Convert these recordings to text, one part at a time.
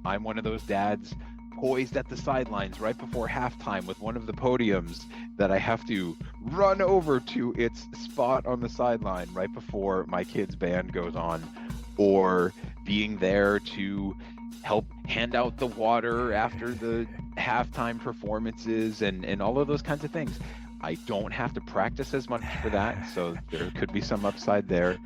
I'm one of those dads poised at the sidelines right before halftime with one of the podiums that I have to run over to its spot on the sideline right before my kid's band goes on, or being there to help hand out the water after the halftime performances and all of those kinds of things. I don't have to practice as much for that, so there could be some upside there.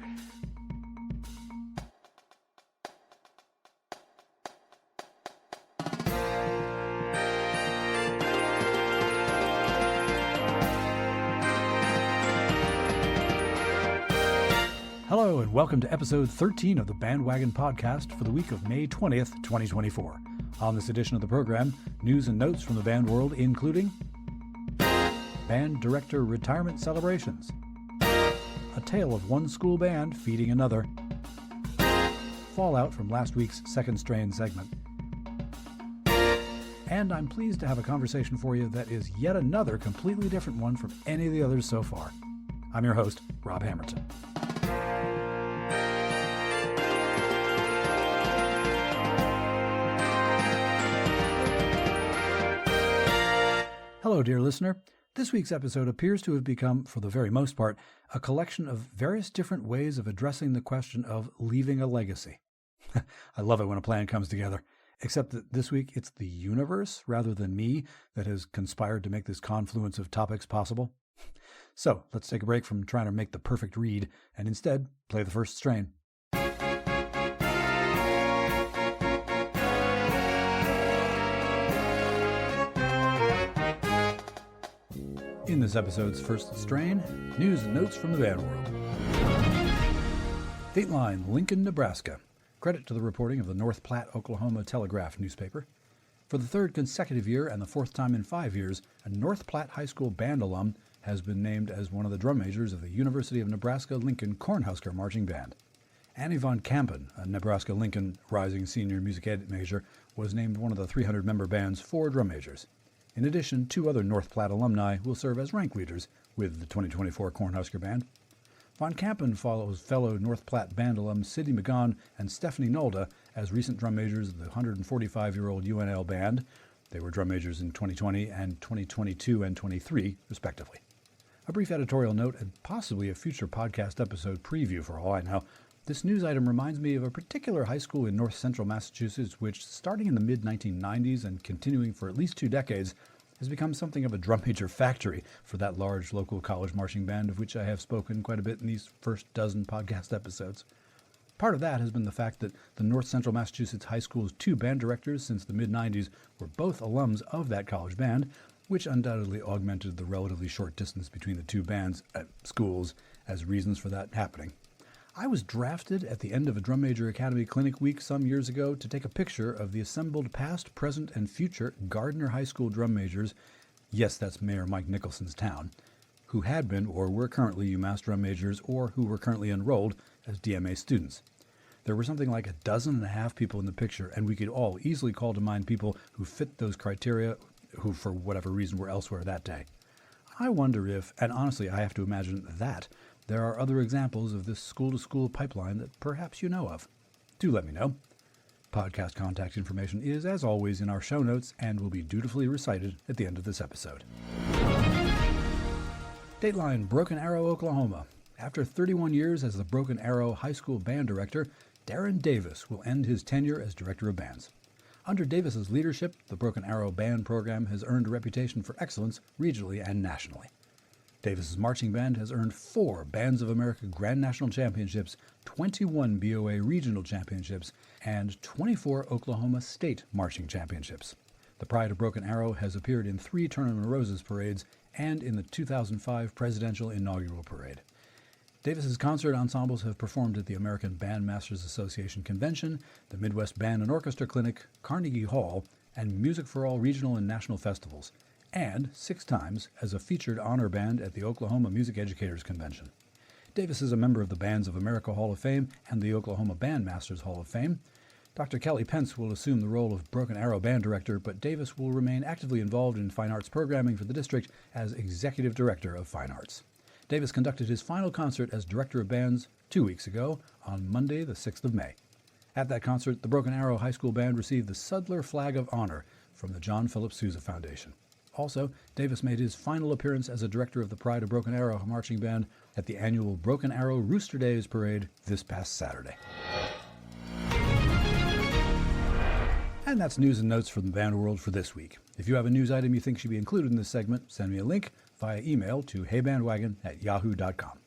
Hello and welcome to episode 13 of the BandWagon podcast for the week of May 20th, 2024. On this edition of the program, news and notes from the band world, including band director retirement celebrations, a tale of one school band feeding another, fallout from last week's Second Strain segment, and I'm pleased to have a conversation for you that is yet another completely different one from any of the others so far. I'm your host, Rob Hammerton. Hello, dear listener. This week's episode appears to have become, for the very most part, a collection of various different ways of addressing the question of leaving a legacy. I love it when a plan comes together, except that this week it's the universe rather than me that has conspired to make this confluence of topics possible. So let's take a break from trying to make the perfect read and instead play the first strain. In this episode's first strain, news and notes from the band world. Dateline, Lincoln, Nebraska. Credit to the reporting of the North Platte, Oklahoma Telegraph newspaper. For the third consecutive year and the fourth time in 5 years, a North Platte High School band alum has been named as one of the drum majors of the University of Nebraska Lincoln Cornhusker Marching Band. Annie von Kampen, a Nebraska Lincoln Rising Senior Music Ed major, was named one of the 300-member band's 4 drum majors. In addition, 2 other North Platte alumni will serve as rank leaders with the 2024 Cornhusker Band. Von Kampen follows fellow North Platte band alums Sidney McGaughan and Stephanie Nolda as recent drum majors of the 145-year-old UNL Band. They were drum majors in 2020 and 2022 and 23, respectively. A brief editorial note and possibly a future podcast episode preview for all I know. This news item reminds me of a particular high school in north central Massachusetts which, starting in the mid-1990s and continuing for at least 2 decades, has become something of a drum major factory for that large local college marching band of which I have spoken quite a bit in these first dozen podcast episodes. Part of that has been the fact that the north central Massachusetts high school's 2 band directors since the mid-90s were both alums of that college band, which undoubtedly augmented the relatively short distance between the 2 bands at schools as reasons for that happening. I was drafted at the end of a Drum Major Academy Clinic week some years ago to take a picture of the assembled past, present, and future Gardner High School drum majors, yes, that's Mayor Mike Nicholson's town, who had been or were currently UMass drum majors or who were currently enrolled as DMA students. There were something like 12 people in the picture, and we could all easily call to mind people who fit those criteria who, for whatever reason, were elsewhere that day. I wonder if, and honestly I have to imagine that, there are other examples of this school-to-school pipeline that perhaps you know of. Do let me know. Podcast contact information is, as always, in our show notes and will be dutifully recited at the end of this episode. Dateline, Broken Arrow, Oklahoma. After 31 years as the Broken Arrow High School band director, Darrin Davis will end his tenure as director of bands. Under Davis's leadership, the Broken Arrow band program has earned a reputation for excellence regionally and nationally. Davis's marching band has earned 4 Bands of America Grand National Championships, 21 BOA Regional Championships, and 24 Oklahoma State Marching Championships. The Pride of Broken Arrow has appeared in 3 Tournament of Roses parades and in the 2005 Presidential Inaugural Parade. Davis's concert ensembles have performed at the American Bandmasters Association Convention, the Midwest Band and Orchestra Clinic, Carnegie Hall, and Music for All regional and national festivals, and 6 times as a featured honor band at the Oklahoma Music Educators Convention. Davis is a member of the Bands of America Hall of Fame and the Oklahoma Bandmasters Hall of Fame. Dr. Kelly Pence will assume the role of Broken Arrow band director, but Davis will remain actively involved in fine arts programming for the district as executive director of fine arts. Davis conducted his final concert as director of bands 2 weeks ago on Monday, the 6th of May. At that concert, the Broken Arrow High School Band received the Sudler Flag of Honor from the John Philip Sousa Foundation. Also, Davis made his final appearance as a director of the Pride of Broken Arrow Marching Band at the annual Broken Arrow Rooster Days Parade this past Saturday. And that's news and notes from the band world for this week. If you have a news item you think should be included in this segment, send me a link via email to heybandwagon@yahoo.com.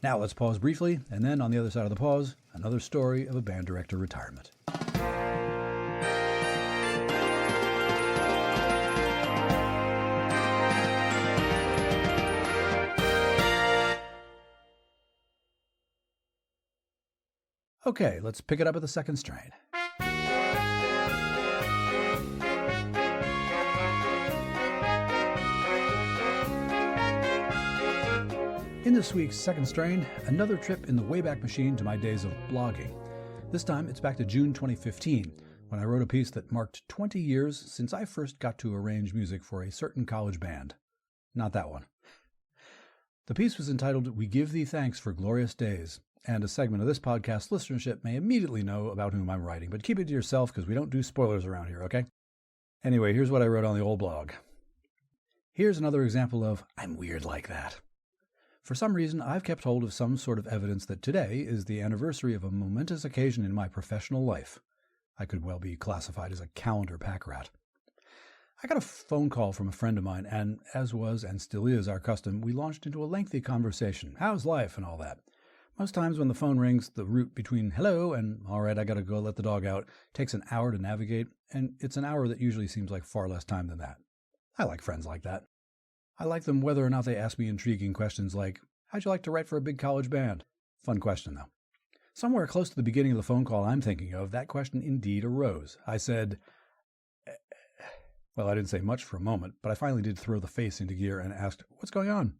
Now let's pause briefly, and then on the other side of the pause, another story of a band director retirement. Okay, let's pick it up at the second strain. In this week's second strain, another trip in the Wayback Machine to my days of blogging. This time, it's back to June 2015, when I wrote a piece that marked 20 years since I first got to arrange music for a certain college band. Not that one. The piece was entitled, "We Give Thee Thanks for Glorious Days," and a segment of this podcast listenership may immediately know about whom I'm writing, but keep it to yourself because we don't do spoilers around here, okay? Anyway, here's what I wrote on the old blog. Here's another example of I'm weird like that. For some reason, I've kept hold of some sort of evidence that today is the anniversary of a momentous occasion in my professional life. I could well be classified as a calendar pack rat. I got a phone call from a friend of mine, and as was and still is our custom, we launched into a lengthy conversation. How's life and all that? Most times when the phone rings, the route between hello and all right, I gotta go let the dog out takes an hour to navigate, and it's an hour that usually seems like far less time than that. I like friends like that. I like them whether or not they ask me intriguing questions like, how'd you like to write for a big college band? Fun question, though. Somewhere close to the beginning of the phone call I'm thinking of, that question indeed arose. I said, well, I didn't say much for a moment, but I finally did throw the face into gear and asked, what's going on?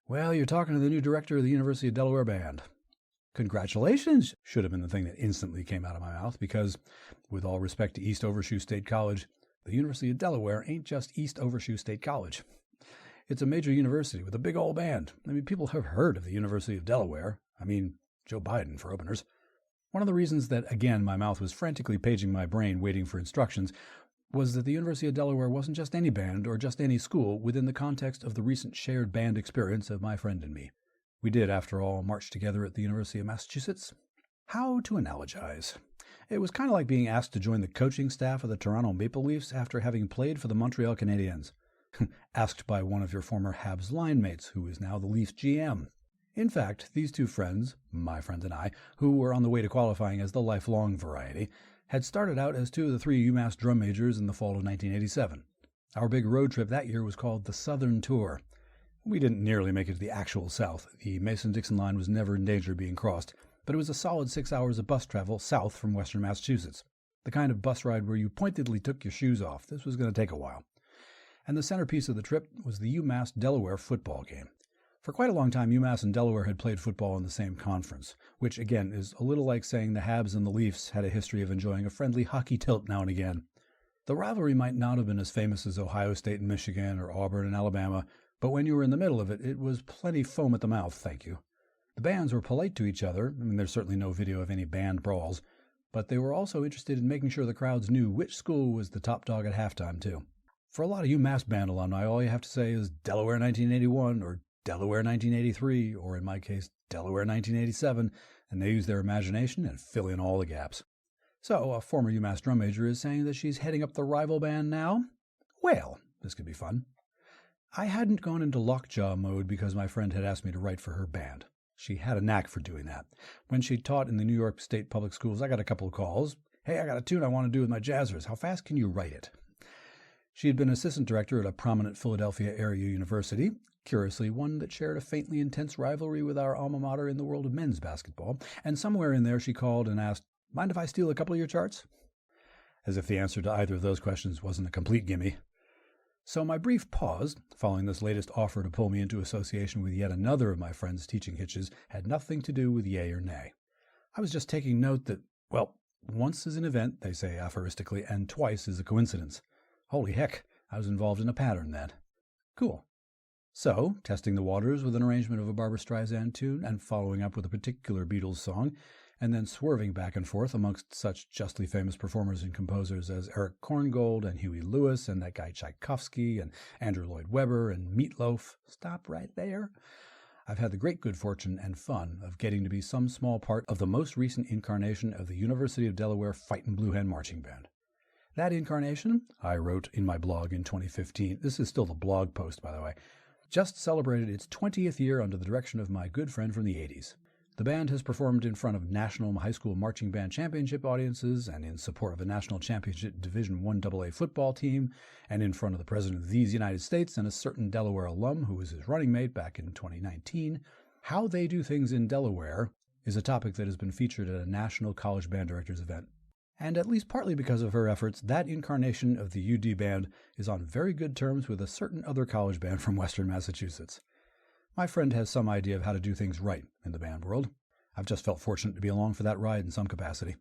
Well, you're talking to the new director of the University of Delaware Band. Congratulations, should have been the thing that instantly came out of my mouth, because, with all respect to East Overshoe State College, the University of Delaware ain't just East Overshoe State College. It's a major university with a big old band. I mean, people have heard of the University of Delaware. I mean, Joe Biden, for openers. One of the reasons that, again, my mouth was frantically paging my brain waiting for instructions was that the University of Delaware wasn't just any band or just any school within the context of the recent shared band experience of my friend and me. We did, after all, march together at the University of Massachusetts. How to analogize? It was kind of like being asked to join the coaching staff of the Toronto Maple Leafs after having played for the Montreal Canadiens. Asked by one of your former Habs line mates, who is now the Leafs GM. In fact, these two friends, my friend and I, who were on the way to qualifying as the lifelong variety, had started out as two of the three UMass drum majors in the fall of 1987. Our big road trip that year was called the Southern Tour. We didn't nearly make it to the actual South. The Mason-Dixon line was never in danger of being crossed, but it was a solid 6 hours of bus travel south from western Massachusetts. The kind of bus ride where you pointedly took your shoes off. This was going to take a while. And the centerpiece of the trip was the UMass-Delaware football game. For quite a long time, UMass and Delaware had played football in the same conference, which, again, is a little like saying the Habs and the Leafs had a history of enjoying a friendly hockey tilt now and again. The rivalry might not have been as famous as Ohio State and Michigan or Auburn and Alabama, but when you were in the middle of it, it was plenty foam at the mouth, thank you. The bands were polite to each other. I mean, there's certainly no video of any band brawls, but they were also interested in making sure the crowds knew which school was the top dog at halftime, too. For a lot of UMass band alumni, all you have to say is Delaware 1981 or Delaware 1983, or in my case, Delaware 1987, and they use their imagination and fill in all the gaps. So, a former UMass drum major is saying that she's heading up the rival band now? Well, this could be fun. I hadn't gone into lockjaw mode because my friend had asked me to write for her band. She had a knack for doing that. When she taught in the New York State public schools, I got a couple of calls. Hey, I got a tune I want to do with my jazzers. How fast can you write it? She had been assistant director at a prominent Philadelphia area university, curiously one that shared a faintly intense rivalry with our alma mater in the world of men's basketball, and somewhere in there she called and asked, mind if I steal a couple of your charts? As if the answer to either of those questions wasn't a complete gimme. So my brief pause, following this latest offer to pull me into association with yet another of my friend's teaching hitches, had nothing to do with yay or nay. I was just taking note that, well, once is an event, they say aphoristically, and twice is a coincidence. Holy heck, I was involved in a pattern then. Cool. So, testing the waters with an arrangement of a Barbra Streisand tune and following up with a particular Beatles song, and then swerving back and forth amongst such justly famous performers and composers as Eric Korngold and Huey Lewis and that guy Tchaikovsky and Andrew Lloyd Webber and Meat Loaf. Stop right there. I've had the great good fortune and fun of getting to be some small part of the most recent incarnation of the University of Delaware Fightin' Blue Hen Marching Band. That incarnation, I wrote in my blog in 2015, this is still the blog post, by the way, just celebrated its 20th year under the direction of my good friend from the 80s. The band has performed in front of National High School Marching Band Championship audiences and in support of a National Championship Division I AA football team and in front of the President of these United States and a certain Delaware alum who was his running mate back in 2019. How they do things in Delaware is a topic that has been featured at a National College Band Directors event. And at least partly because of her efforts, that incarnation of the UD band is on very good terms with a certain other college band from Western Massachusetts. My friend has some idea of how to do things right in the band world. I've just felt fortunate to be along for that ride in some capacity.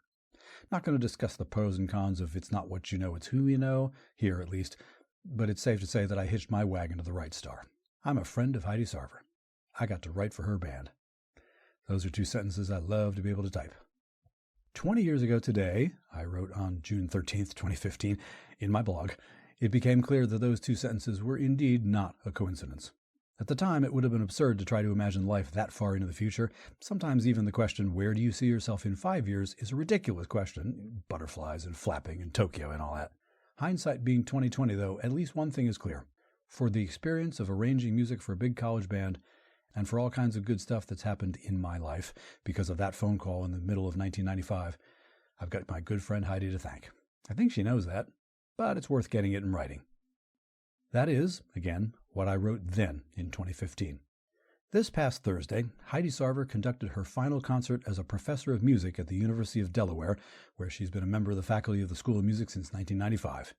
Not going to discuss the pros and cons of it's not what you know, it's who you know, here at least, but it's safe to say that I hitched my wagon to the right star. I'm a friend of Heidi Sarver. I got to write for her band. Those are two sentences I love to be able to type. 20 years ago today, I wrote on June 13th, 2015, in my blog, it became clear that those two sentences were indeed not a coincidence. At the time, it would have been absurd to try to imagine life that far into the future. Sometimes even the question, where do you see yourself in 5 years, is a ridiculous question. Butterflies and flapping and Tokyo and all that. Hindsight being 2020, though, at least one thing is clear. For the experience of arranging music for a big college band, and for all kinds of good stuff that's happened in my life because of that phone call in the middle of 1995, I've got my good friend Heidi to thank. I think she knows that, but it's worth getting it in writing. That is, again, what I wrote then in 2015. This past Thursday, Heidi Sarver conducted her final concert as a professor of music at the University of Delaware, where she's been a member of the faculty of the School of Music since 1995.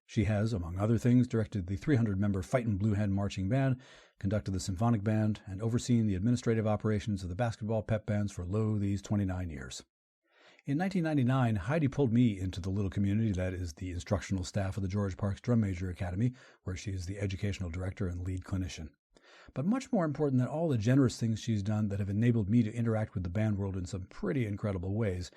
She has, among other things, directed the 300-member Fightin' Blue Hen Marching Band, conducted the Symphonic Band, and overseen the administrative operations of the basketball pep bands for these 29 years. In 1999, Heidi pulled me into the little community that is the instructional staff of the George Parks Drum Major Academy, where she is the educational director and lead clinician. But much more important than all the generous things she's done that have enabled me to interact with the band world in some pretty incredible ways,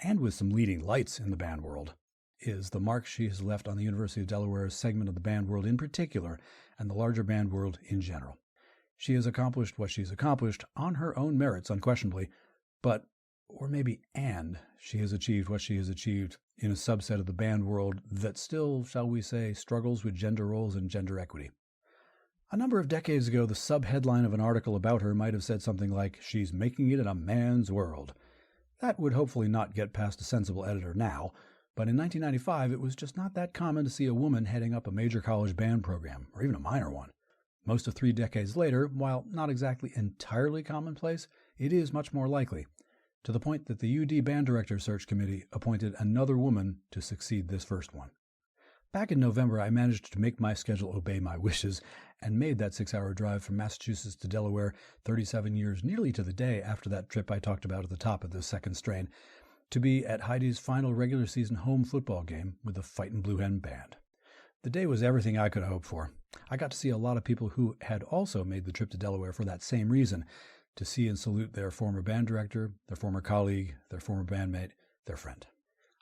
and with some leading lights in the band world, is the mark she has left on the University of Delaware's segment of the band world in particular, and the larger band world in general. She has accomplished what she's accomplished on her own merits, unquestionably, she has achieved what she has achieved in a subset of the band world that still, shall we say, struggles with gender roles and gender equity. A number of decades ago, the sub-headline of an article about her might have said something like, "She's making it in a man's world." That would hopefully not get past a sensible editor now, but in 1995, it was just not that common to see a woman heading up a major college band program, or even a minor one. Most of 3 decades later, while not exactly entirely commonplace, it is much more likely, to the point that the UD Band Director Search Committee appointed another woman to succeed this first one. Back in November, I managed to make my schedule obey my wishes and made that 6-hour drive from Massachusetts to Delaware 37 years nearly to the day after that trip I talked about at the top of this second strain, to be at Heidi's final regular season home football game with the Fightin' Blue Hen Band. The day was everything I could have hoped for. I got to see a lot of people who had also made the trip to Delaware for that same reason, to see and salute their former band director, their former colleague, their former bandmate, their friend.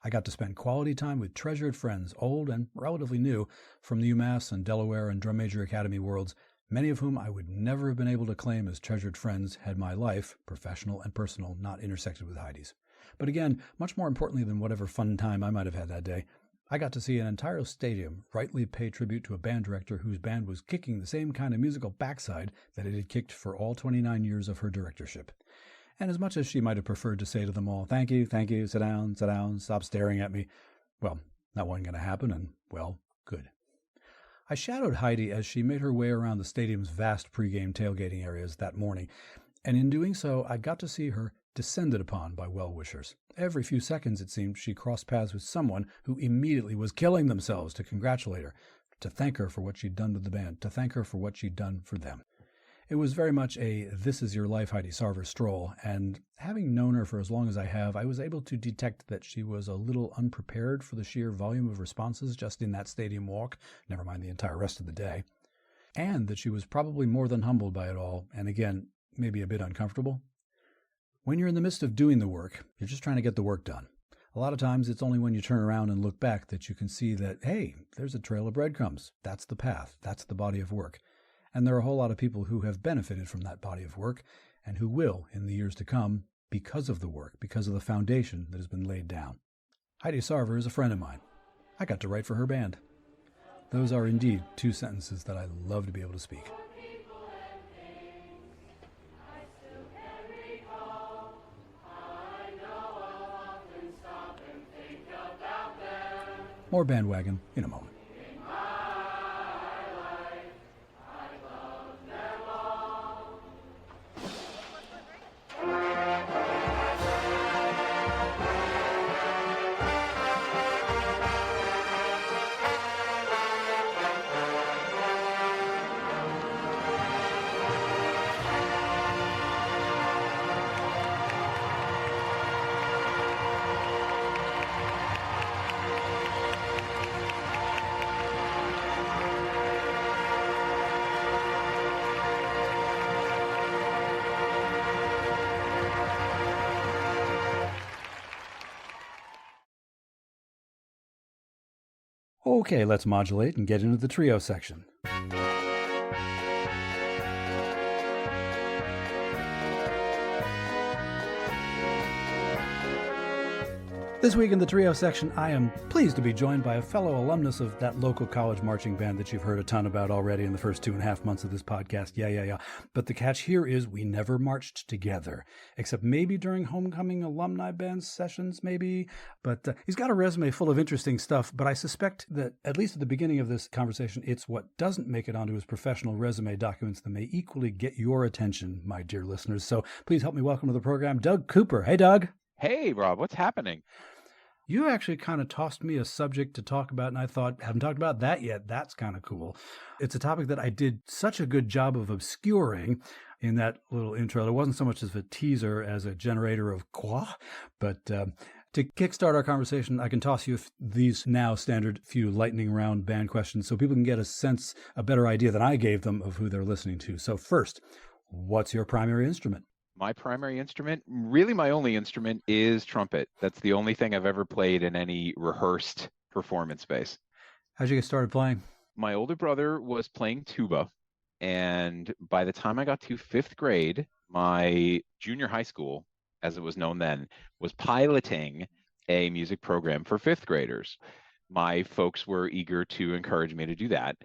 I got to spend quality time with treasured friends, old and relatively new, from the UMass and Delaware and Drum Major Academy worlds, many of whom I would never have been able to claim as treasured friends had my life, professional and personal, not intersected with Heidi's. But again, much more importantly than whatever fun time I might have had that day, I got to see an entire stadium rightly pay tribute to a band director whose band was kicking the same kind of musical backside that it had kicked for all 29 years of her directorship. And as much as she might have preferred to say to them all, thank you, sit down, stop staring at me, well, that wasn't going to happen, and, well, good. I shadowed Heidi as she made her way around the stadium's vast pregame tailgating areas that morning, and in doing so, I got to see her descended upon by well-wishers. Every few seconds, it seemed, she crossed paths with someone who immediately was killing themselves to congratulate her, to thank her for what she'd done with the band, to thank her for what she'd done for them. It was very much a "this is your life" Heidi Sarver stroll, and having known her for as long as I have, I was able to detect that she was a little unprepared for the sheer volume of responses just in that stadium walk, never mind the entire rest of the day, and that she was probably more than humbled by it all, and again, maybe a bit uncomfortable. When you're in the midst of doing the work, you're just trying to get the work done. A lot of times it's only when you turn around and look back that you can see that, hey, there's a trail of breadcrumbs. That's the path. That's the body of work. And there are a whole lot of people who have benefited from that body of work and who will in the years to come because of the work, because of the foundation that has been laid down. Heidi Sarver is a friend of mine. I got to write for her band. Those are indeed two sentences that I love to be able to speak. More BandWagon in a moment. Okay, let's modulate and get into the trio section. This week in the trio section, I am pleased to be joined by a fellow alumnus of that local college marching band that you've heard a ton about already in the first 2.5 months of this podcast. Yeah. But the catch here is we never marched together, except maybe during homecoming alumni band sessions, maybe. But he's got a resume full of interesting stuff, but I suspect that, at least at the beginning of this conversation, it's what doesn't make it onto his professional resume documents that may equally get your attention, my dear listeners. So please help me welcome to the program, Doug Cooper. Hey, Doug. Hey, Rob, what's happening? You actually kind of tossed me a subject to talk about, and I thought, haven't talked about that yet. That's kind of cool. It's a topic that I did such a good job of obscuring in that little intro. It wasn't so much as a teaser as a generator of quoi, but to kickstart our conversation, I can toss you these now standard few lightning round band questions so people can get a better idea than I gave them of who they're listening to. So first, what's your primary instrument? My primary instrument, really my only instrument, is trumpet. That's the only thing I've ever played in any rehearsed performance space. How'd you get started playing? My older brother was playing tuba, and by the time I got to 5th grade, my junior high school, as it was known then, was piloting a music program for 5th graders. My folks were eager to encourage me to do that.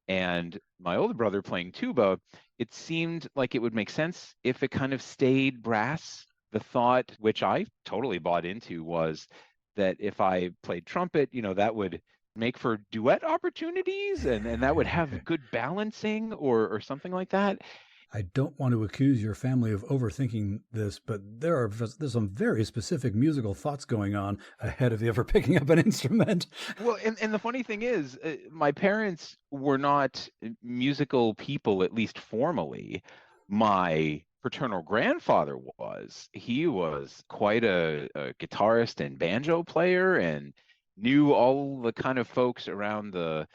And my older brother playing tuba, it seemed like it would make sense if it kind of stayed brass. The thought, which I totally bought into, was that if I played trumpet, that would make for duet opportunities and that would have good balancing or something like that. I don't want to accuse your family of overthinking this, but there's some very specific musical thoughts going on ahead of you ever picking up an instrument. Well, and the funny thing is, my parents were not musical people, at least formally. My paternal grandfather was. He was quite a guitarist and banjo player and knew all the kind of folks around the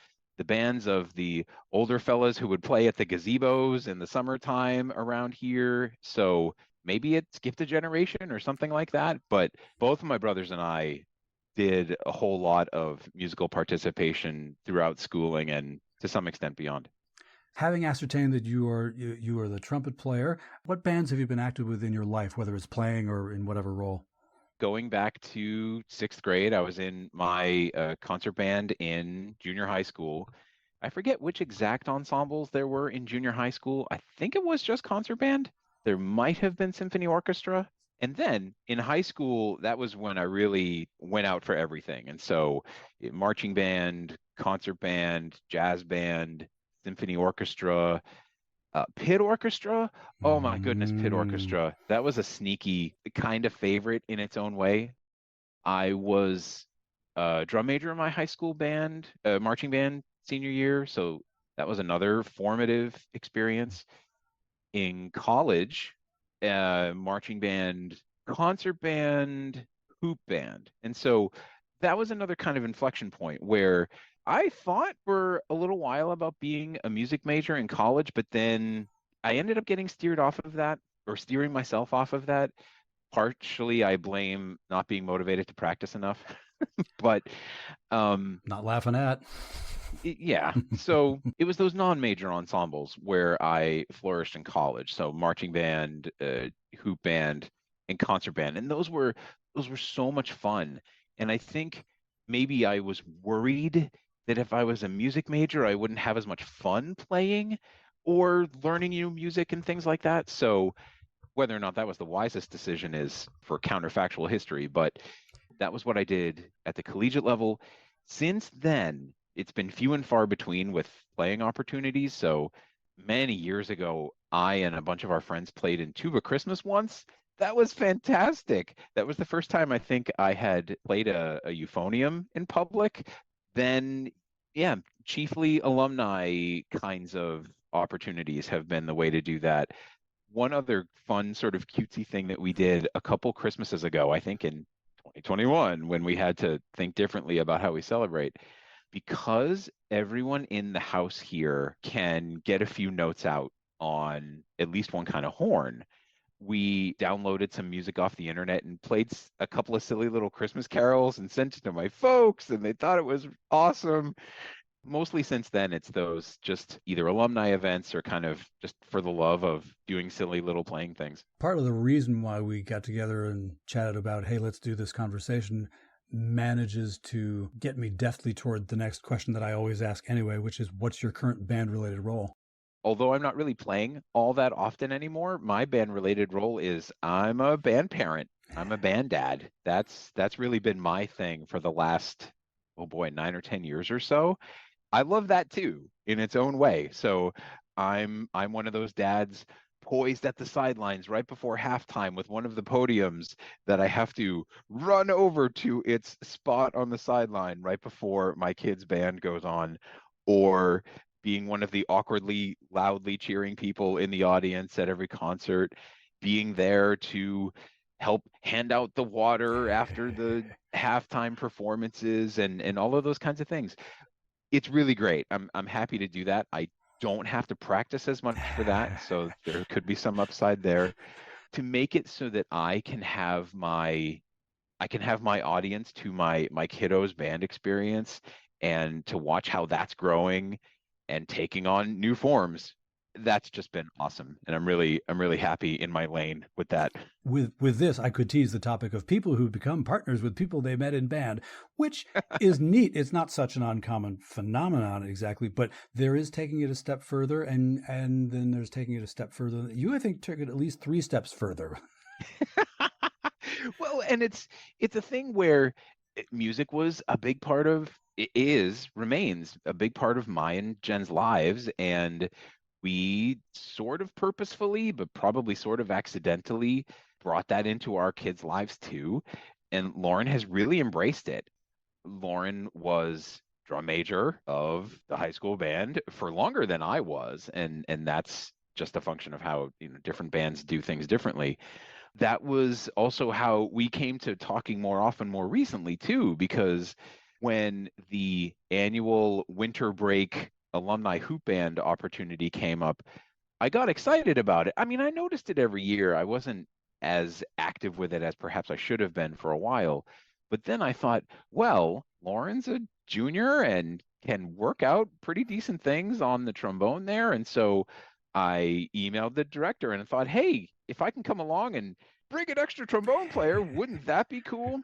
bands of the older fellas who would play at the gazebos in the summertime around here. So maybe it skipped a generation or something like that. But both of my brothers and I did a whole lot of musical participation throughout schooling and to some extent beyond. Having ascertained that you are the trumpet player, what bands have you been active with in your life, whether it's playing or in whatever role? Going back to 6th grade, I was in my concert band in junior high school. I forget which exact ensembles there were in junior high school. I think it was just concert band. There might have been symphony orchestra. And then in high school, that was when I really went out for everything. And so marching band, concert band, jazz band, symphony orchestra, pit orchestra. Oh my goodness, pit orchestra. That was a sneaky kind of favorite in its own way. I was a drum major in my high school band, marching band senior year. So that was another formative experience. In college, marching band, concert band, hoop band. And so that was another kind of inflection point where I thought for a little while about being a music major in college, but then I ended up getting steered off of that, or steering myself off of that, Partially, I blame not being motivated to practice enough, but Not laughing at. yeah. So it was those non-major ensembles where I flourished in college. So marching band, hoop band, and concert band, and those were so much fun. And I think maybe I was worried that if I was a music major, I wouldn't have as much fun playing or learning new music and things like that. So whether or not that was the wisest decision is for counterfactual history, but that was what I did at the collegiate level. Since then, it's been few and far between with playing opportunities. So many years ago, I and a bunch of our friends played in Tuba Christmas once. That was fantastic. That was the first time I think I had played a euphonium in public. Then, yeah, chiefly alumni kinds of opportunities have been the way to do that. One other fun sort of cutesy thing that we did a couple Christmases ago, I think in 2021, when we had to think differently about how we celebrate, because everyone in the house here can get a few notes out on at least one kind of horn. We downloaded some music off the internet and played a couple of silly little Christmas carols and sent it to my folks, and they thought it was awesome. Mostly since then, it's those just either alumni events or kind of just for the love of doing silly little playing things. Part of the reason why we got together and chatted about, hey, let's do this conversation, manages to get me deftly toward the next question that I always ask anyway, which is, what's your current band-related role? Although I'm not really playing all that often anymore, my band related role is I'm a band parent. I'm a band dad. That's really been my thing for the last, oh boy, 9 or 10 years or so. I love that too in its own way. So I'm one of those dads poised at the sidelines right before halftime with one of the podiums that I have to run over to its spot on the sideline right before my kid's band goes on, or being one of the awkwardly loudly cheering people in the audience at every concert, being there to help hand out the water after the halftime performances and all of those kinds of things. It's really great. I'm happy to do that. I don't have to practice as much for that, so there could be some upside there to make it so that I can have my audience to my kiddos band experience and to watch how that's growing and taking on new forms. That's just been awesome, and I'm really happy in my lane with that. With this, I could tease the topic of people who become partners with people they met in band, which is neat. It's not such an uncommon phenomenon exactly, but there is taking it a step further, and then there's taking it a step further. You, I think, took it at least 3 steps further. Well, and it's a thing where music was a big part of remains a big part of my and Jen's lives, and we sort of purposefully, but probably sort of accidentally, brought that into our kids' lives too. And Lauren has really embraced it. Lauren was drum major of the high school band for longer than I was, and that's just a function of how different bands do things differently. That was also how we came to talking more often more recently too, because when the annual winter break alumni hoop band opportunity came up, I got excited about it. I mean, I noticed it every year. I wasn't as active with it as perhaps I should have been for a while. But then I thought, well, Lauren's a junior and can work out pretty decent things on the trombone there. And so I emailed the director and thought, hey, if I can come along and bring an extra trombone player, wouldn't that be cool?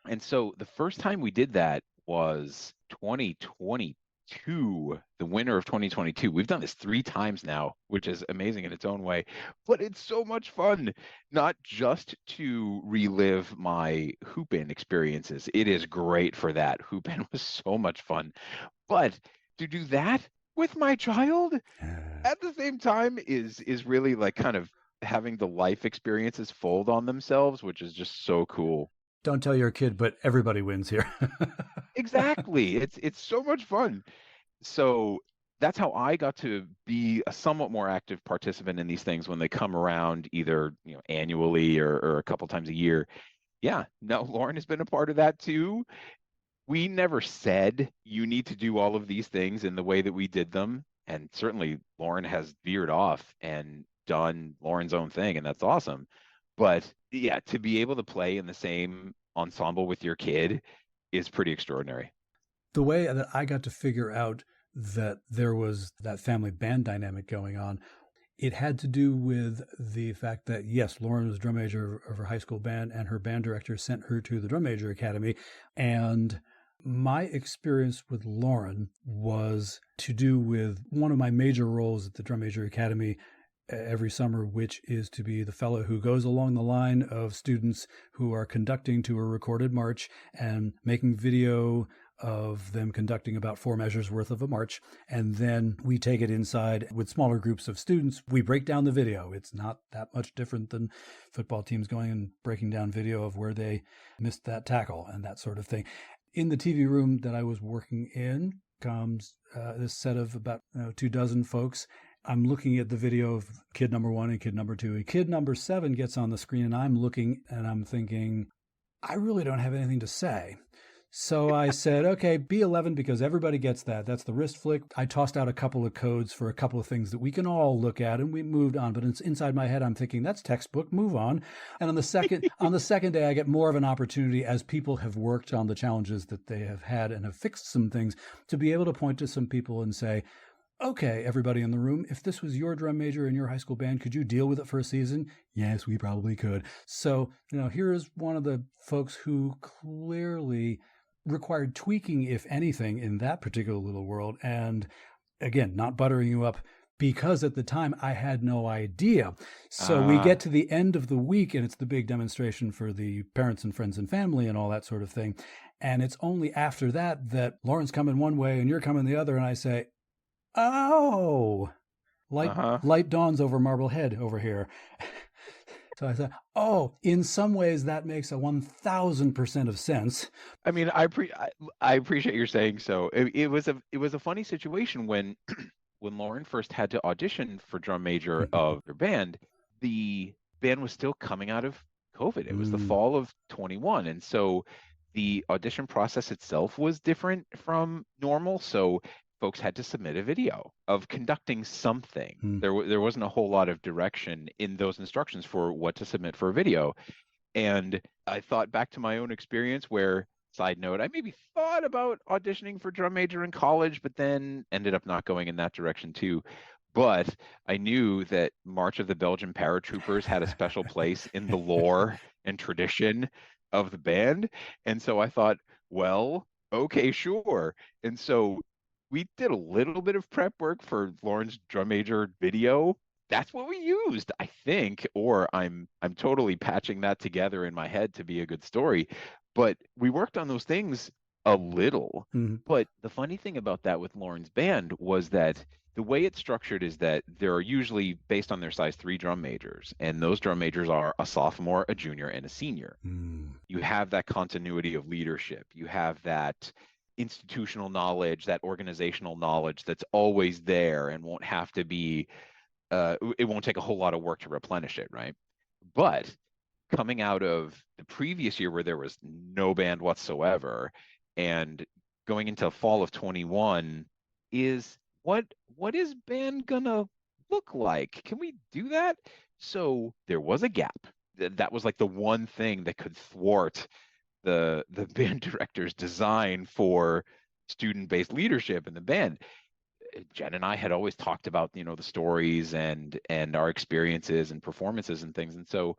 And so the first time we did that was 2022, the winter of 2022. We've done this 3 times now, which is amazing in its own way, but it's so much fun, not just to relive my hoop-in experiences. It is great for that. Hoop-in was so much fun, but to do that with my child at the same time is really like kind of having the life experiences fold on themselves, which is just so cool. Don't tell your kid, but everybody wins here. Exactly. It's so much fun. So that's how I got to be a somewhat more active participant in these things when they come around, either annually or a couple times a year. Yeah, no, Lauren has been a part of that too. We never said you need to do all of these things in the way that we did them. And certainly Lauren has veered off and done Lauren's own thing, and that's awesome. But yeah, to be able to play in the same ensemble with your kid is pretty extraordinary. The way that I got to figure out that there was that family band dynamic going on, it had to do with the fact that, yes, Lauren was drum major of her high school band, and her band director sent her to the Drum Major Academy. And my experience with Lauren was to do with one of my major roles at the Drum Major Academy every summer, which is to be the fellow who goes along the line of students who are conducting to a recorded march and making video of them conducting about 4 measures worth of a march. And then we take it inside with smaller groups of students. We break down the video. It's not that much different than football teams going and breaking down video of where they missed that tackle and that sort of thing. In the TV room that I was working in comes this set of about 24 folks. I'm looking at the video of kid number 1 and kid number 2, and kid number 7 gets on the screen, and I'm looking and I'm thinking, I really don't have anything to say. So I said, okay, B11, because everybody gets that. That's the wrist flick. I tossed out a couple of codes for a couple of things that we can all look at, and we moved on. But it's inside my head, I'm thinking, that's textbook, move on. And on the second day, I get more of an opportunity, as people have worked on the challenges that they have had and have fixed some things, to be able to point to some people and say, okay, everybody in the room, if this was your drum major in your high school band, could you deal with it for a season? Yes, we probably could. So, here is one of the folks who clearly required tweaking, if anything, in that particular little world. And again, not buttering you up, because at the time I had no idea. So we get to the end of the week, and it's the big demonstration for the parents and friends and family and all that sort of thing. And it's only after that Lauren's coming one way and you're coming the other. And I say, oh, light dawns over Marblehead over here. So I thought, oh, in some ways that makes a 1,000% of sense. I mean, I appreciate your saying so. It was a funny situation when when Lauren first had to audition for drum major of their band. The band was still coming out of COVID. It was the fall of 21, and so the audition process itself was different from normal. So folks had to submit a video of conducting something. There wasn't a whole lot of direction in those instructions for what to submit for a video. And I thought back to my own experience where, side note, I maybe thought about auditioning for drum major in college, but then ended up not going in that direction too. But I knew that March of the Belgian Paratroopers had a special place in the lore and tradition of the band. And so I thought, well, okay, sure. And so we did a little bit of prep work for Lauren's drum major video. That's what we used, I think, or I'm totally patching that together in my head to be a good story. But we worked on those things a little. But the funny thing about that with Lauren's band was that the way it's structured is that there are usually, based on their size, 3 drum majors, and those drum majors are a sophomore, a junior, and a senior. You have that continuity of leadership. You have that institutional knowledge, that organizational knowledge that's always there and won't have to be, it won't take a whole lot of work to replenish it, right? But coming out of the previous year where there was no band whatsoever and going into fall of 21 is what is band gonna look like? Can we do that? So there was a gap. That was like the one thing that could thwart the band director's design for student-based leadership in the band. Jen and I had always talked about, the stories and our experiences and performances and things. And so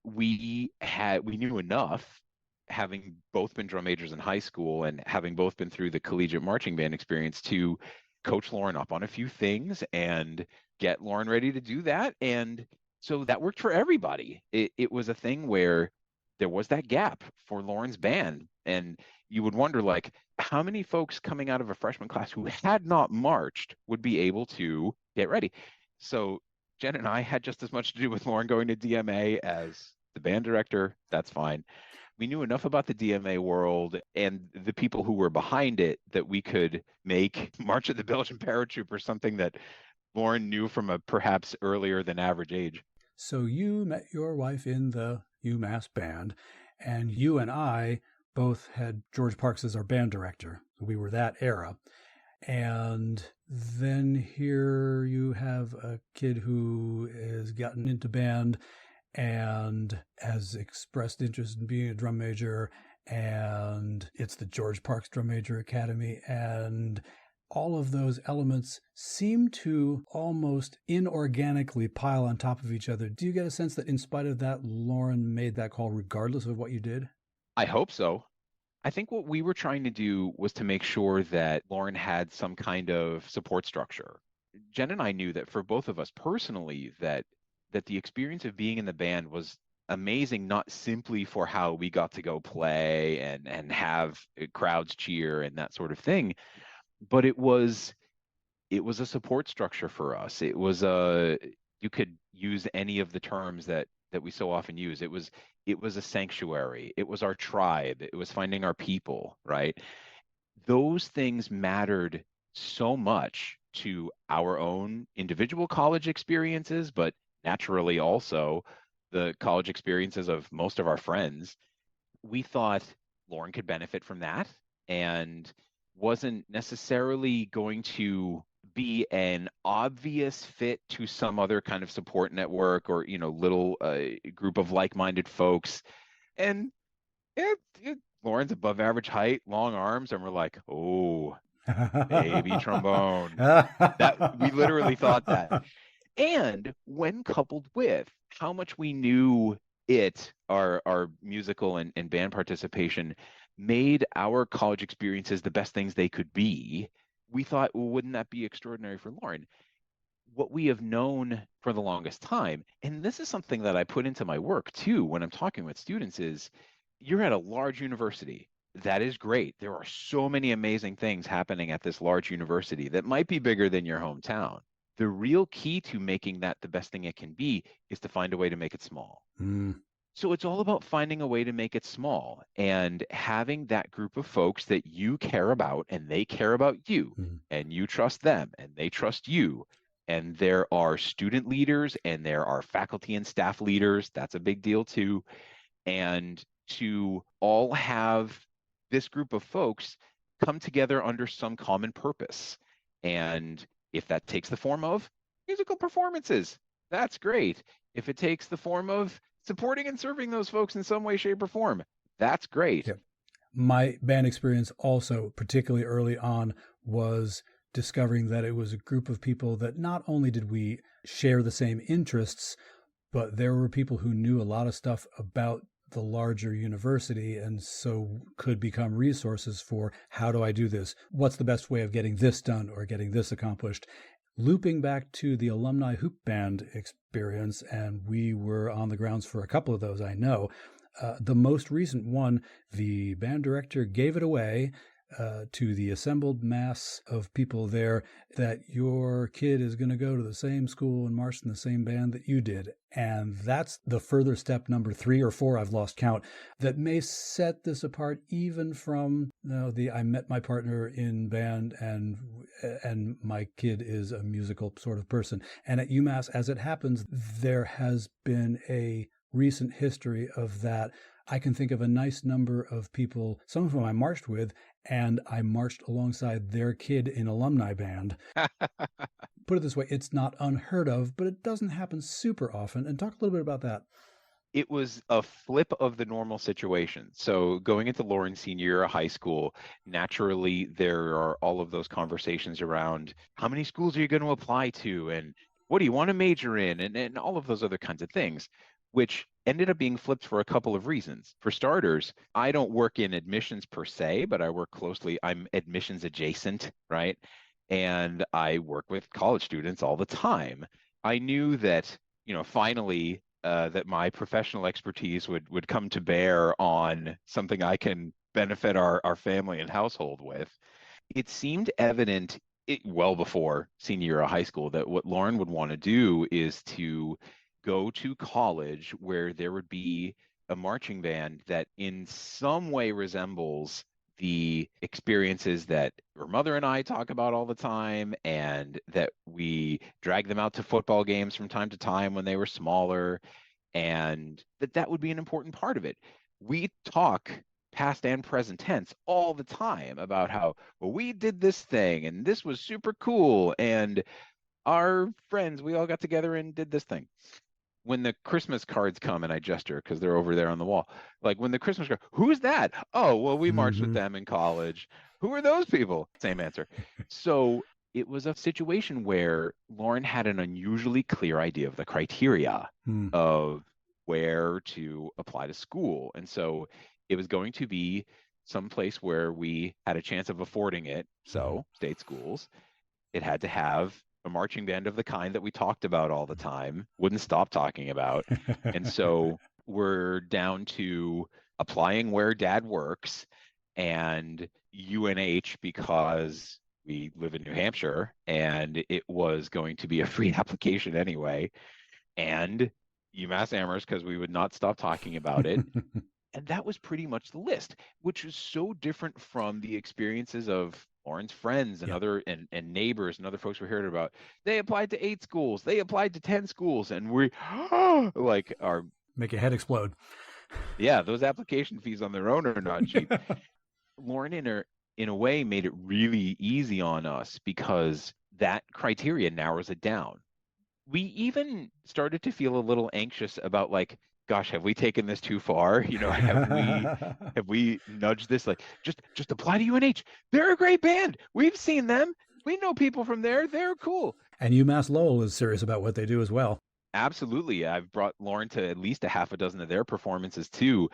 we knew enough, having both been drum majors in high school and having both been through the collegiate marching band experience, to coach Lauren up on a few things and get Lauren ready to do that. And so that worked for everybody. It was a thing where there was that gap for Lauren's band. And you would wonder, like, how many folks coming out of a freshman class who had not marched would be able to get ready? So Jen and I had just as much to do with Lauren going to DMA as the band director. That's fine. We knew enough about the DMA world and the people who were behind it that we could make March of the Belgian Paratroopers something that Lauren knew from a perhaps earlier than average age. So you met your wife in the UMass band, and you and I both had George Parks as our band director. We were that era. And then here you have a kid who has gotten into band and has expressed interest in being a drum major, and it's the George Parks Drum Major Academy, and all of those elements seem to almost inorganically pile on top of each other. Do you get a sense that in spite of that, Lauren made that call regardless of what you did? I hope so. I think what we were trying to do was to make sure that Lauren had some kind of support structure. Jen and I knew that for both of us personally, that the experience of being in the band was amazing, not simply for how we got to go play and have crowds cheer and that sort of thing, but it was a support structure for us. It was a you could use any of the terms that we so often use. It was a sanctuary. It was our tribe. It was finding our people, right? Those things mattered so much to our own individual college experiences, but naturally also the college experiences of most of our friends. We thought Lauren could benefit from that and wasn't necessarily going to be an obvious fit to some other kind of support network or little group of like-minded folks. And Lauren's above average height, long arms, and we're like, oh, baby trombone. That we literally thought that. And when coupled with how much we knew our musical and band participation made our college experiences the best things they could be, we thought, well, wouldn't that be extraordinary for Lauren? What we have known for the longest time, and this is something that I put into my work too when I'm talking with students, is you're at a large university. That is great. There are so many amazing things happening at this large university that might be bigger than your hometown. The real key to making that the best thing it can be is to find a way to make it small. So it's all about finding a way to make it small and having that group of folks that you care about and they care about you and you trust them and they trust you. And there are student leaders and there are faculty and staff leaders. That's a big deal too. And to all have this group of folks come together under some common purpose. And if that takes the form of musical performances, that's great. If it takes the form of supporting and serving those folks in some way, shape, or form, that's great. Yep. My band experience also, particularly early on, was discovering that it was a group of people that not only did we share the same interests, but there were people who knew a lot of stuff about the larger university and so could become resources for how do I do this? What's the best way of getting this done or getting this accomplished? Looping back to the alumni hoop band experience, and we were on the grounds for a couple of those, I know. The most recent one, the band director gave it away to the assembled mass of people there that your kid is going to go to the same school and march in the same band that you did. And that's the further step number 3 or 4, I've lost count, that may set this apart even from the I met my partner in band and my kid is a musical sort of person. And at UMass, as it happens, there has been a recent history of that. I can think of a nice number of people, some of whom I marched with, and I marched alongside their kid in alumni band. Put it this way, it's not unheard of, but it doesn't happen super often. And talk a little bit about that. It was a flip of the normal situation. So going into Lauren's senior year of high school, naturally there are all of those conversations around how many schools are you going to apply to and what do you want to major in and all of those other kinds of things, which ended up being flipped for a couple of reasons. For starters, I don't work in admissions per se, but I work closely. I'm admissions adjacent, right? And I work with college students all the time. I knew that, finally, that my professional expertise would come to bear on something I can benefit our family and household with. It seemed evident well before senior year of high school that what Lauren would want to do is to go to college where there would be a marching band that in some way resembles the experiences that her mother and I talk about all the time, and that we drag them out to football games from time to time when they were smaller, and that would be an important part of it. We talk past and present tense all the time about how, well, we did this thing and this was super cool and our friends, we all got together and did this thing. when the Christmas cards come, and I gesture because they're over there on the wall. Like when the Christmas card, who's that? Oh, well, we marched with Mhm. them in college. Who are those people? Same answer. So it was a situation where Lauren had an unusually clear idea of the criteria Hmm. of where to apply to school. And so it was going to be some place where we had a chance of affording it. Mhm. So state schools. It had to have a marching band of the kind that we talked about all the time, wouldn't stop talking about. And so we're down to applying where dad works and UNH because we live in New Hampshire and it was going to be a free application anyway. And UMass Amherst because we would not stop talking about it. And that was pretty much the list, which was so different from the experiences of Lauren's friends and Yep. other and neighbors and other folks we heard about. They applied to 8 schools, they applied to 10 schools, and we like our Make your head explode. yeah, those application fees on their own are not cheap. Lauren in a way made it really easy on us because that criteria narrows it down. We even started to feel a little anxious about like, gosh, have we taken this too far? Have we nudged this like just apply to UNH. They're a great band. We've seen them. We know people from there. They're cool. And UMass Lowell is serious about what they do as well. Absolutely. I've brought Lauren to at least a half a dozen of their performances too.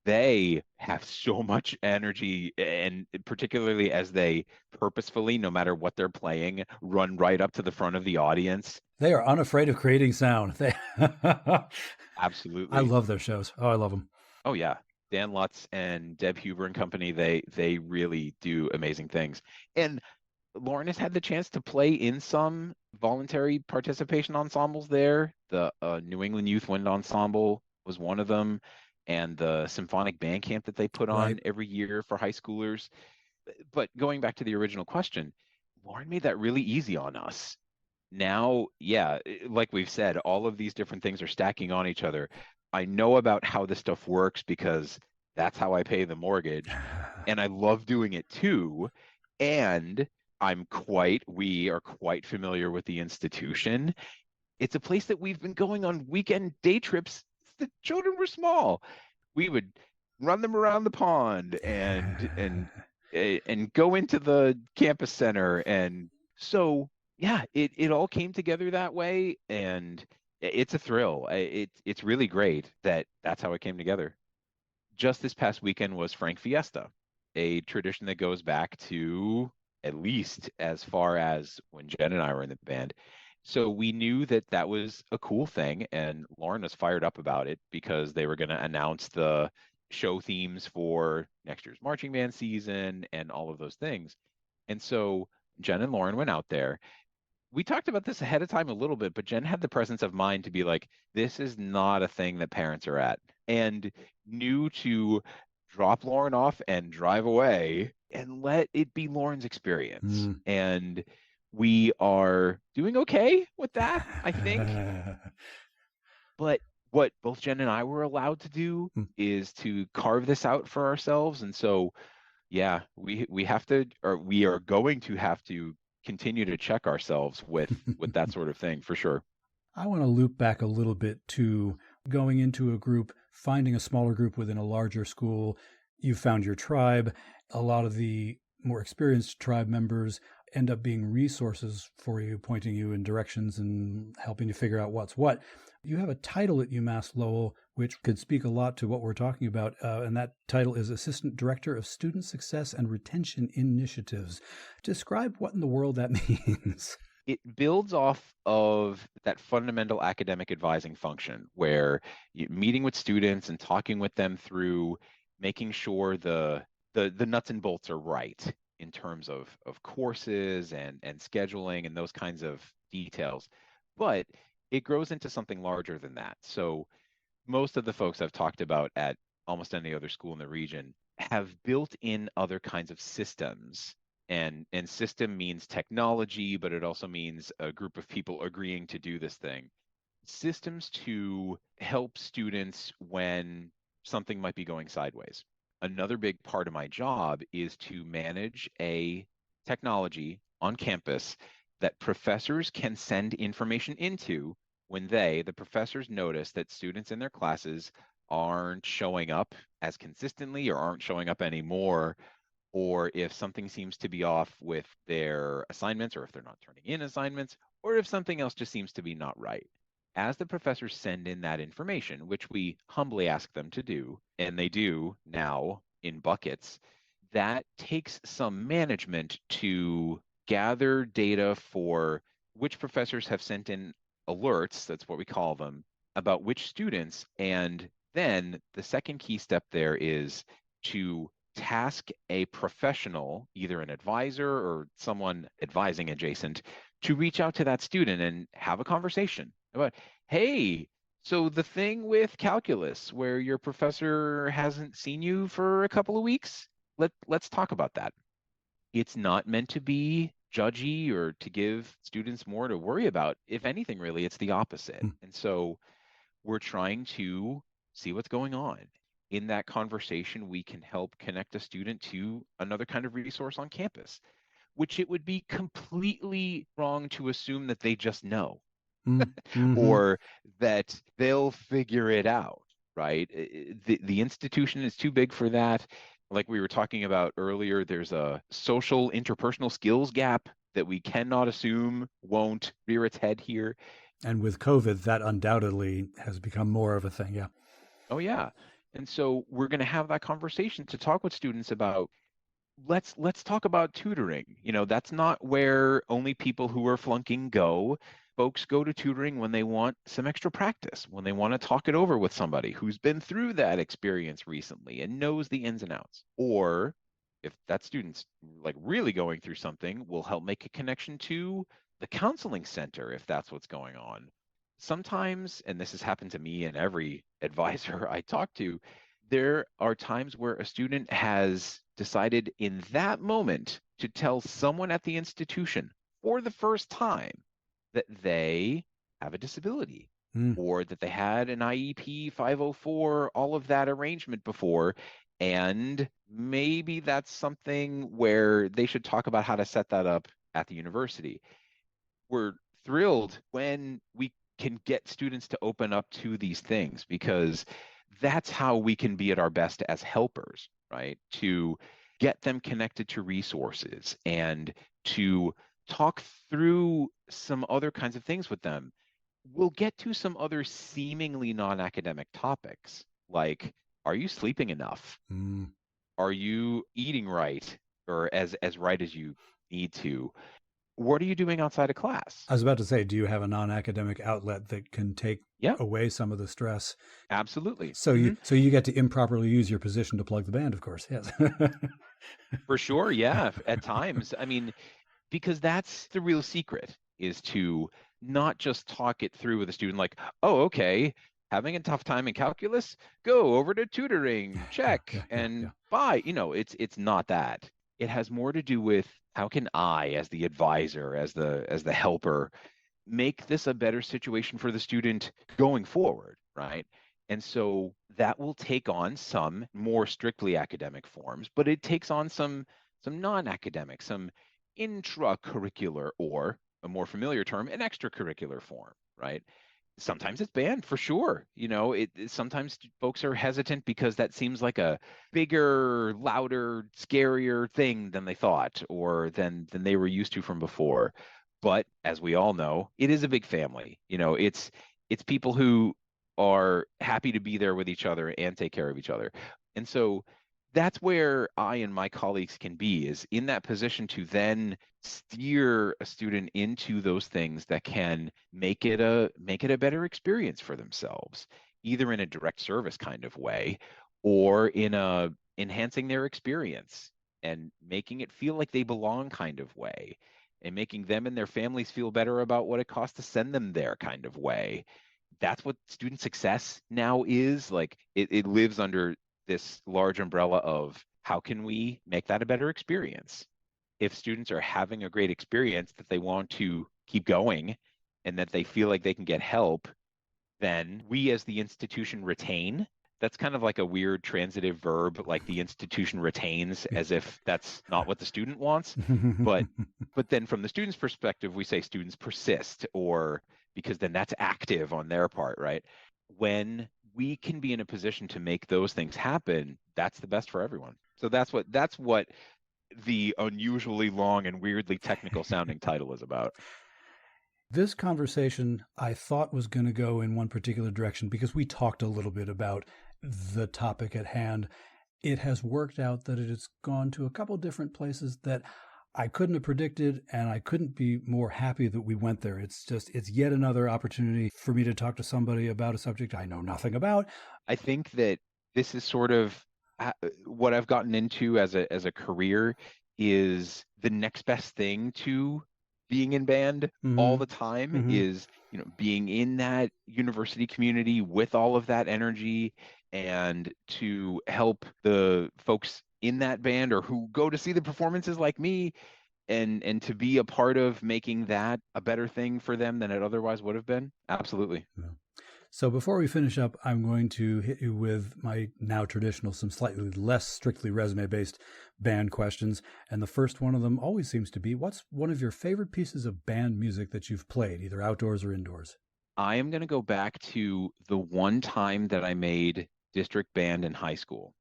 They have so much energy, and particularly as they purposefully, no matter what they're playing, run right up to the front of the audience. They are unafraid of creating sound. I Absolutely. love their shows. Oh, I love them. Oh yeah. Dan Lutz and Deb Huber and company, they really do amazing things. And Lauren has had the chance to play in some voluntary participation ensembles there. The New England Youth Wind Ensemble was one of them, and the symphonic band camp that they put Right. on every year for high schoolers. But going back to the original question, Lauren made that really easy on us. Now, yeah, like we've said, all of these different things are stacking on each other. I know about how this stuff works because that's how I pay the mortgage, and I love doing it too. And we are quite familiar with the institution. It's a place that we've been going on weekend day trips since the children were small. We would run them around the pond and go into the campus center. And so yeah, it all came together that way, and it's a thrill. It's really great that that's how it came together. Just this past weekend was Frank Fiesta, a tradition that goes back to at least as far as when Jen and I were in the band. So we knew that that was a cool thing, and Lauren was fired up about it because they were going to announce the show themes for next year's marching band season and all of those things. And so Jen and Lauren went out there. We talked about this ahead of time a little bit, but Jen had the presence of mind to be like, this is not a thing that parents are at, and knew to drop Lauren off and drive away and let it be Lauren's experience. Mm. And we are doing okay with that, I think. But what both Jen and I were allowed to do is to carve this out for ourselves. And so, yeah, we have to, or we are going to have to continue to check ourselves with that sort of thing for sure. I want to loop back a little bit to going into a group, finding a smaller group within a larger school. You found your tribe. A lot of the more experienced tribe members end up being resources for you, pointing you in directions and helping you figure out what's what. You have a title at UMass Lowell, which could speak a lot to what we're talking about, and that title is Assistant Director of Student Success and Retention Initiatives. Describe what in the world that means. It builds off of that fundamental academic advising function where you're meeting with students and talking with them through making sure the nuts and bolts are right in terms of courses and scheduling and those kinds of details. But it grows into something larger than that. So most of the folks I've talked about at almost any other school in the region have built in other kinds of systems. And system means technology, but it also means a group of people agreeing to do this thing. Systems to help students when something might be going sideways. Another big part of my job is to manage a technology on campus that professors can send information into when the professors, notice that students in their classes aren't showing up as consistently or aren't showing up anymore, or if something seems to be off with their assignments, or if they're not turning in assignments, or if something else just seems to be not right. As the professors send in that information, which we humbly ask them to do, and they do now in buckets, that takes some management to gather data for which professors have sent in alerts, that's what we call them, about which students. And then the second key step there is to task a professional, either an advisor or someone advising adjacent, to reach out to that student and have a conversation about, hey, so the thing with calculus where your professor hasn't seen you for a couple of weeks, let's talk about that. It's not meant to be judgy or to give students more to worry about. If anything, really, it's the opposite. And so we're trying to see what's going on. In that conversation, we can help connect a student to another kind of resource on campus, which it would be completely wrong to assume that they just know or that they'll figure it out, right? The institution is too big for that. Like we were talking about earlier, there's a social interpersonal skills gap that we cannot assume won't rear its head here. And with COVID, that undoubtedly has become more of a thing. Yeah. Oh, yeah. And so we're going to have that conversation to talk with students about, let's talk about tutoring. You know, that's not where only people who are flunking go. Folks go to tutoring when they want some extra practice, when they want to talk it over with somebody who's been through that experience recently and knows the ins and outs. Or if that student's like really going through something, we'll help make a connection to the counseling center if that's what's going on. Sometimes, and this has happened to me and every advisor I talk to, there are times where a student has decided in that moment to tell someone at the institution for the first time that they have a disability or that they had an IEP 504, all of that arrangement before. And maybe that's something where they should talk about how to set that up at the university. We're thrilled when we can get students to open up to these things, because that's how we can be at our best as helpers, right? To get them connected to resources and to talk through some other kinds of things with them. We'll get to some other seemingly non-academic topics, like, are you sleeping enough? Are you eating right, or as right as you need to? What are you doing outside of class? I was about to say, do you have a non-academic outlet that can take away some of the stress? Absolutely. So you get to improperly use your position to plug the band, of course. Yes. For sure. Yeah. At times. I mean, because that's the real secret, is to not just talk it through with a student like, oh, okay, having a tough time in calculus, go over to tutoring, check, and bye. You know, it's not that. It has more to do with, how can I, as the advisor, as the helper, make this a better situation for the student going forward, right? And so that will take on some more strictly academic forms, but it takes on some non-academic, some intracurricular, or a more familiar term, an extracurricular form, right? Sometimes it's banned, for sure. You know, sometimes folks are hesitant because that seems like a bigger, louder, scarier thing than they thought, or than they were used to from before. But as we all know, it is a big family. You know, it's people who are happy to be there with each other and take care of each other. And so that's where I and my colleagues can be, is in that position to then steer a student into those things that can make it a better experience for themselves, either in a direct service kind of way, or in a enhancing their experience and making it feel like they belong kind of way, and making them and their families feel better about what it costs to send them there kind of way. That's what student success now is. Like, it lives under this large umbrella of, how can we make that a better experience? If students are having a great experience that they want to keep going and that they feel like they can get help, then we as the institution retain. That's kind of like a weird transitive verb, like the institution retains, as if that's not what the student wants. But then from the student's perspective, we say students persist, or because then that's active on their part, right? When we can be in a position to make those things happen, that's the best for everyone. So that's what the unusually long and weirdly technical sounding title is about. This conversation I thought was going to go in one particular direction because we talked a little bit about the topic at hand. It has worked out that it has gone to a couple different places that I couldn't have predicted, and I couldn't be more happy that we went there. It's yet another opportunity for me to talk to somebody about a subject I know nothing about. I think that this is sort of what I've gotten into as a career is the next best thing to being in band all the time is, being in that university community with all of that energy, and to help the folks in that band or who go to see the performances like me, and to be a part of making that a better thing for them than it otherwise would have been. Absolutely. Yeah. So before we finish up, I'm going to hit you with my now traditional, some slightly less strictly resume-based band questions. And the first one of them always seems to be, what's one of your favorite pieces of band music that you've played, either outdoors or indoors? I am going to go back to the one time that I made district band in high school.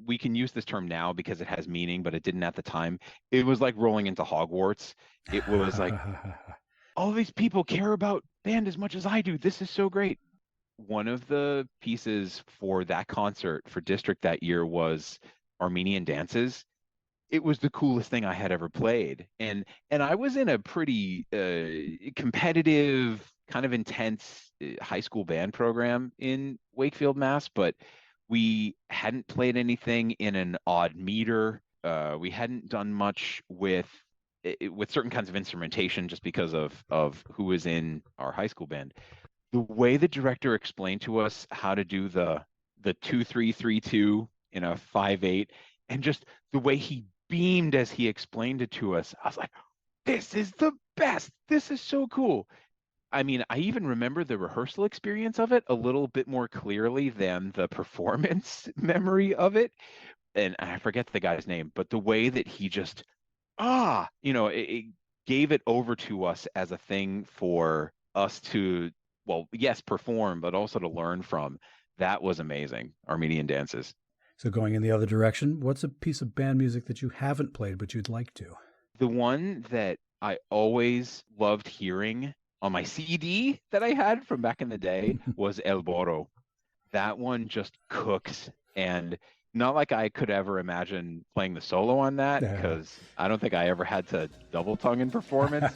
We can use this term now because it has meaning, but it didn't at the time. It was like rolling into Hogwarts. It was like, all these people care about band as much as I do. This is so great. One of the pieces for that concert for district that year was Armenian dances. It was the coolest thing I had ever played. And I was in a pretty competitive, kind of intense high school band program in Wakefield, Mass, but we hadn't played anything in an odd meter. We hadn't done much with certain kinds of instrumentation just because of who was in our high school band. The way the director explained to us how to do the 2-3-3-2 in a 5-8, and just the way he beamed as he explained it to us, I was like, this is the best. This is so cool. I mean, I even remember the rehearsal experience of it a little bit more clearly than the performance memory of it. And I forget the guy's name, but the way that he just, it gave it over to us as a thing for us to, well, yes, perform, but also to learn from. That was amazing. Armenian dances. So going in the other direction, what's a piece of band music that you haven't played but you'd like to? The one that I always loved hearing on my CD that I had from back in the day was El Boro. That one just cooks, and not like I could ever imagine playing the solo on that, because I don't think I ever had to double tongue in performance.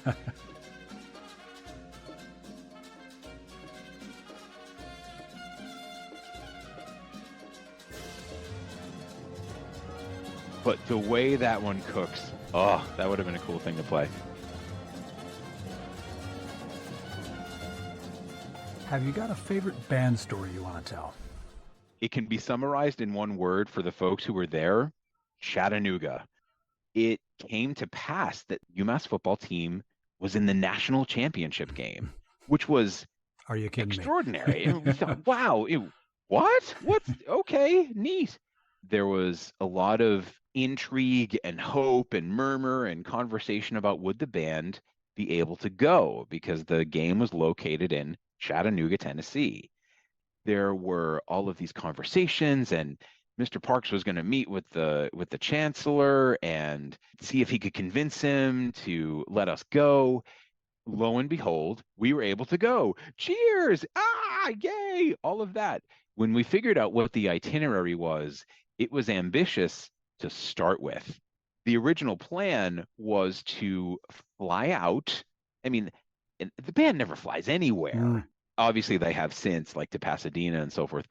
But the way that one cooks, oh, that would have been a cool thing to play. Have you got a favorite band story you want to tell? It can be summarized in one word for the folks who were there: Chattanooga. It came to pass that UMass football team was in the national championship game, which was Are you kidding extraordinary. And we thought, wow, what? What's okay, neat. There was a lot of intrigue and hope and murmur and conversation about would the band be able to go, because the game was located in Chattanooga, Tennessee. There were all of these conversations, and Mr. Parks was going to meet with the chancellor and see if he could convince him to let us go. Lo and behold, we were able to go. Cheers! Ah, yay! All of that. When we figured out what the itinerary was, it was ambitious to start with. The original plan was to fly out. I mean, the band never flies anywhere. Obviously, they have since, like to Pasadena and so forth.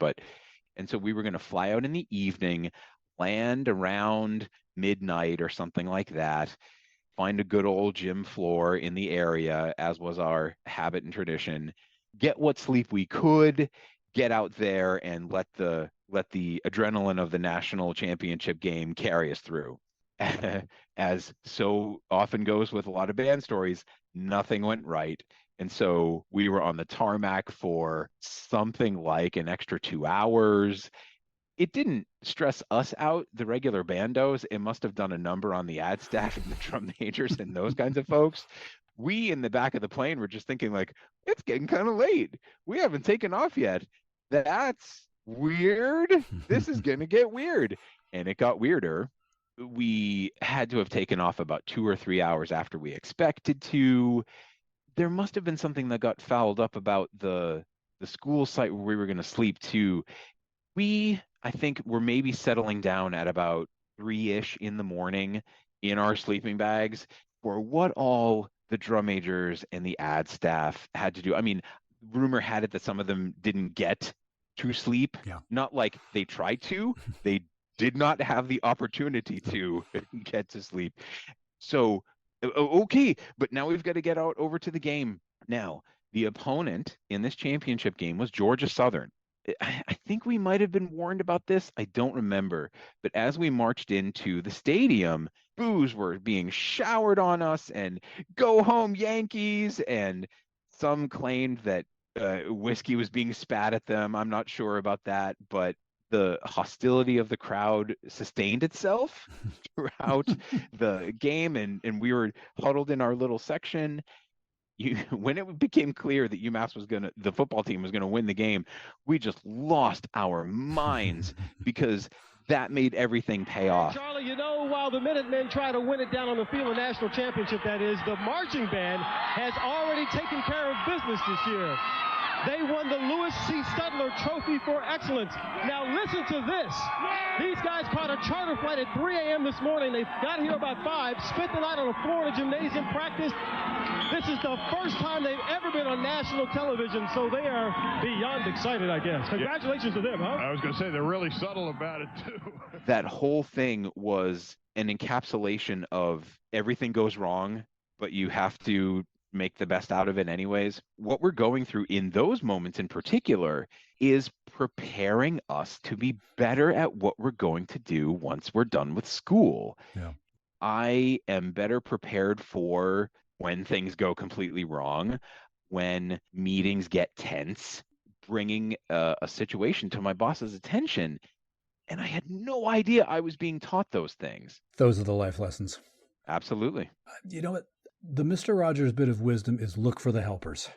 And so we were going to fly out in the evening, land around midnight or something like that, find a good old gym floor in the area, as was our habit and tradition, get what sleep we could, get out there and let the adrenaline of the national championship game carry us through. As so often goes with a lot of band stories, nothing went right. And so we were on the tarmac for something like an extra 2 hours. It didn't stress us out, the regular bandos. It must have done a number on the ad staff and the drum majors and those kinds of folks. we in the back of the plane were just thinking like, it's getting kind of late. We haven't taken off yet. That's weird. This is going to get weird. And it got weirder. We had to have taken off about 2 or 3 hours after we expected to. There must have been something that got fouled up about the school site where we were going to sleep too. I think we're maybe settling down at about 3-ish in the morning in our sleeping bags for what all the drum majors and the ad staff had to do. I mean, rumor had it that some of them didn't get to sleep. Yeah. Not like they tried to, they did not have the opportunity to get to sleep. So, okay, but now we've got to get out over to the game. Now, the opponent in this championship game was Georgia Southern. I think we might have been warned about this. I don't remember. But as we marched into the stadium, boos were being showered on us and go home Yankees. And some claimed that whiskey was being spat at them. I'm not sure about that, but the hostility of the crowd sustained itself throughout the game. And we were huddled in our little section. When it became clear that the football team was gonna win the game, we just lost our minds because that made everything pay off. Charlie, while the Minutemen try to win it down on the field, a national championship that is, the marching band has already taken care of business this year. They won the Lewis C. Studler Trophy for Excellence. Now listen to this. These guys caught a charter flight at 3 a.m. this morning. They got here about 5, spent the night on the floor in a gymnasium, practiced. This is the first time they've ever been on national television, so they are beyond excited, I guess. Congratulations to them, huh? I was going to say, they're really subtle about it, too. That whole thing was an encapsulation of everything goes wrong, but you have to make the best out of it anyways. What we're going through in those moments in particular is preparing us to be better at what we're going to do once we're done with school. Yeah. I am better prepared for when things go completely wrong, when meetings get tense, bringing a situation to my boss's attention. And I had no idea I was being taught those things. Those are the life lessons. Absolutely. You know what? The Mr. Rogers bit of wisdom is look for the helpers.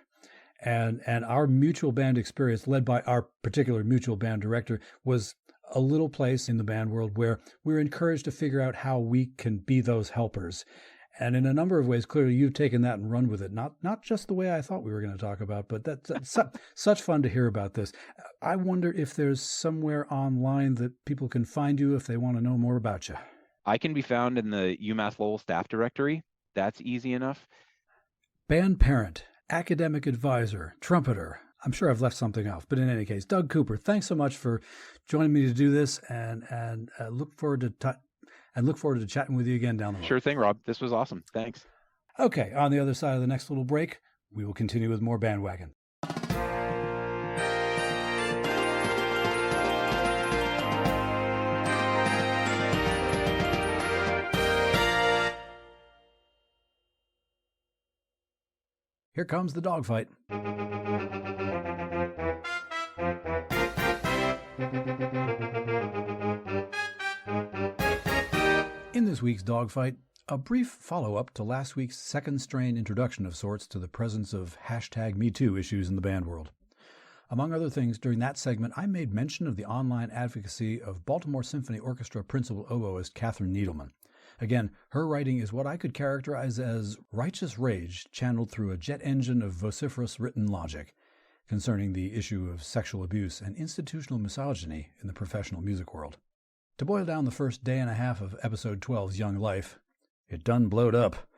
And our mutual band experience, led by our particular mutual band director, was a little place in the band world where we're encouraged to figure out how we can be those helpers. And in a number of ways, clearly you've taken that and run with it. Not just the way I thought we were going to talk about, but that's such fun to hear about this. I wonder if there's somewhere online that people can find you if they want to know more about you. I can be found in the UMass Lowell staff directory. That's easy enough. Band parent, academic advisor, trumpeter. I'm sure I've left something off, but in any case, Doug Cooper, thanks so much for joining me to do this, and look forward to chatting with you again down the road. Sure thing, Rob. This was awesome. Thanks. Okay, on the other side of the next little break, we will continue with more BandWagon. Here comes the dogfight. In this week's dogfight, a brief follow-up to last week's second strain introduction of sorts to the presence of #MeToo issues in the band world. Among other things, during that segment, I made mention of the online advocacy of Baltimore Symphony Orchestra principal oboist Catherine Needleman. Again, her writing is what I could characterize as righteous rage channeled through a jet engine of vociferous written logic concerning the issue of sexual abuse and institutional misogyny in the professional music world. To boil down the first day and a half of episode 12's Young Life, it done blowed up.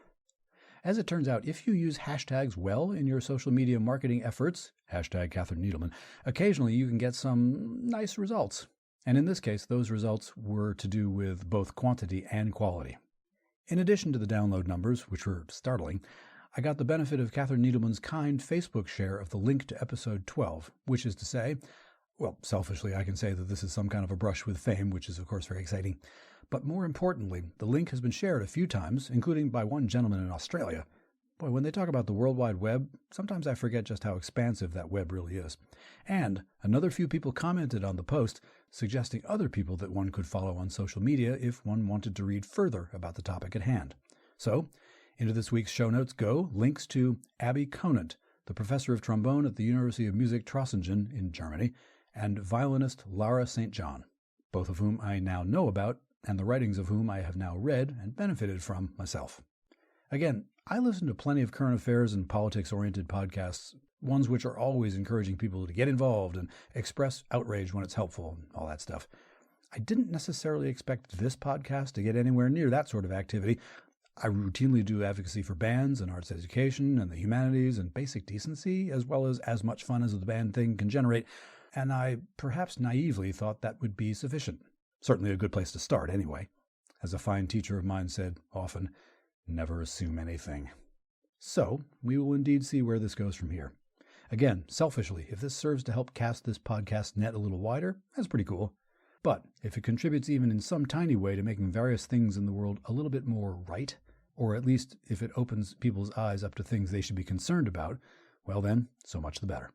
As it turns out, if you use hashtags well in your social media marketing efforts, #Catherine Needleman, occasionally you can get some nice results. And in this case, those results were to do with both quantity and quality. In addition to the download numbers, which were startling, I got the benefit of Catherine Needleman's kind Facebook share of the link to episode 12, which is to say, well, selfishly, I can say that this is some kind of a brush with fame, which is, of course, very exciting. But more importantly, the link has been shared a few times, including by one gentleman in Australia. Boy, when they talk about the World Wide Web, sometimes I forget just how expansive that web really is. And another few people commented on the post, suggesting other people that one could follow on social media if one wanted to read further about the topic at hand. So, Into this week's show notes go links to Abby Conant, the professor of trombone at the University of Music Trossingen in Germany, and violinist Lara St. John, both of whom I now know about, and the writings of whom I have now read and benefited from myself. Again, I listen to plenty of current affairs and politics-oriented podcasts, ones which are always encouraging people to get involved and express outrage when it's helpful and all that stuff. I didn't necessarily expect this podcast to get anywhere near that sort of activity. I routinely do advocacy for bands and arts education and the humanities and basic decency, as well as much fun as the band thing can generate, and I perhaps naively thought that would be sufficient. Certainly a good place to start, anyway. As a fine teacher of mine said often, never assume anything. So, we will indeed see where this goes from here. Again, selfishly, if this serves to help cast this podcast net a little wider, that's pretty cool. But if it contributes even in some tiny way to making various things in the world a little bit more right, or at least if it opens people's eyes up to things they should be concerned about, well then, so much the better.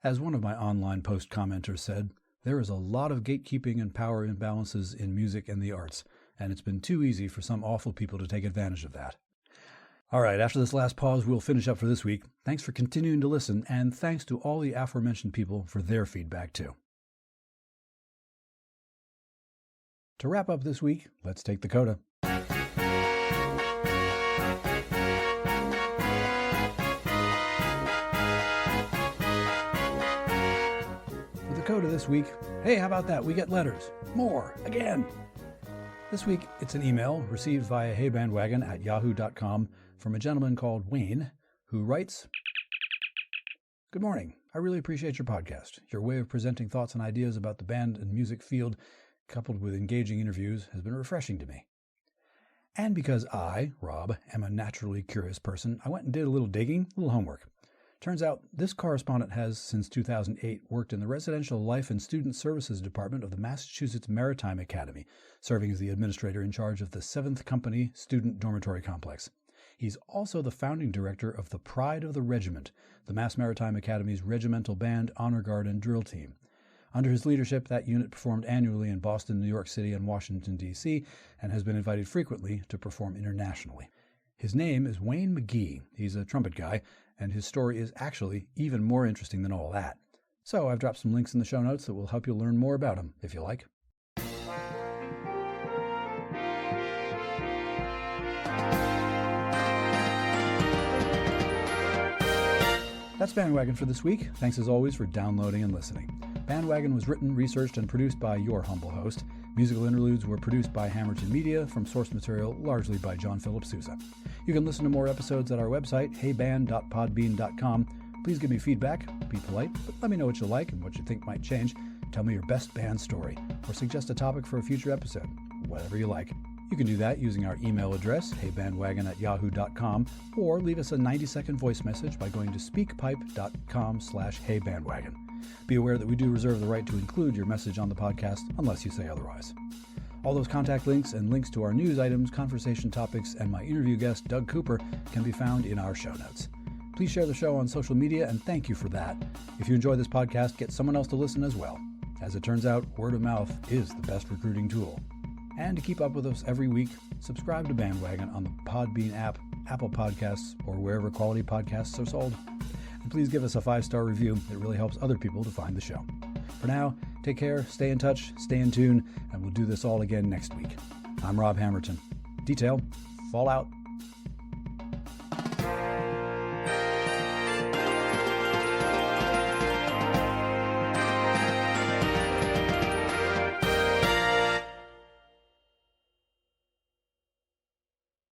As one of my online post commenters said, there is a lot of gatekeeping and power imbalances in music and the arts, and it's been too easy for some awful people to take advantage of that. All right, after this last pause, we'll finish up for this week. Thanks for continuing to listen, and thanks to all the aforementioned people for their feedback too. To wrap up this week, let's take the CODA. With the CODA this week, hey, how about that? We get letters. More, again. This week, it's an email received via heybandwagon@yahoo.com from a gentleman called Wayne, who writes, "Good morning. I really appreciate your podcast. Your way of presenting thoughts and ideas about the band and music field, coupled with engaging interviews, has been refreshing to me. And because I, Rob, am a naturally curious person, I went and did a little digging, a little homework. Turns out this correspondent has, since 2008, worked in the Residential Life and Student Services Department of the Massachusetts Maritime Academy, serving as the administrator in charge of the 7th Company Student Dormitory Complex. He's also the founding director of the Pride of the Regiment, the Mass Maritime Academy's regimental band, honor guard, and drill team. Under his leadership, that unit performed annually in Boston, New York City, and Washington, D.C., and has been invited frequently to perform internationally. His name is Wayne Magee. He's a trumpet guy, and his story is actually even more interesting than all that. So I've dropped some links in the show notes that will help you learn more about him, if you like. That's BandWagon for this week. Thanks as always for downloading and listening. BandWagon was written, researched, and produced by your humble host. Musical interludes were produced by Hammerton Media from source material largely by John Philip Sousa. You can listen to more episodes at our website, heyband.podbean.com. Please give me feedback, be polite, but let me know what you like and what you think might change. Tell me your best band story, or suggest a topic for a future episode, whatever you like. You can do that using our email address, heybandwagon@yahoo.com, or leave us a 90-second voice message by going to speakpipe.com/heybandwagon. Be aware that we do reserve the right to include your message on the podcast unless you say otherwise. All those contact links and links to our news items, conversation topics, and my interview guest, Doug Cooper, can be found in our show notes. Please share the show on social media, and thank you for that. If you enjoy this podcast, get someone else to listen as well. As it turns out, word of mouth is the best recruiting tool. And to keep up with us every week, subscribe to BandWagon on the Podbean app, Apple Podcasts, or wherever quality podcasts are sold. And please give us a 5-star review. It really helps other people to find the show. For now, take care, stay in touch, stay in tune, and we'll do this all again next week. I'm Rob Hammerton. Detail, fall out.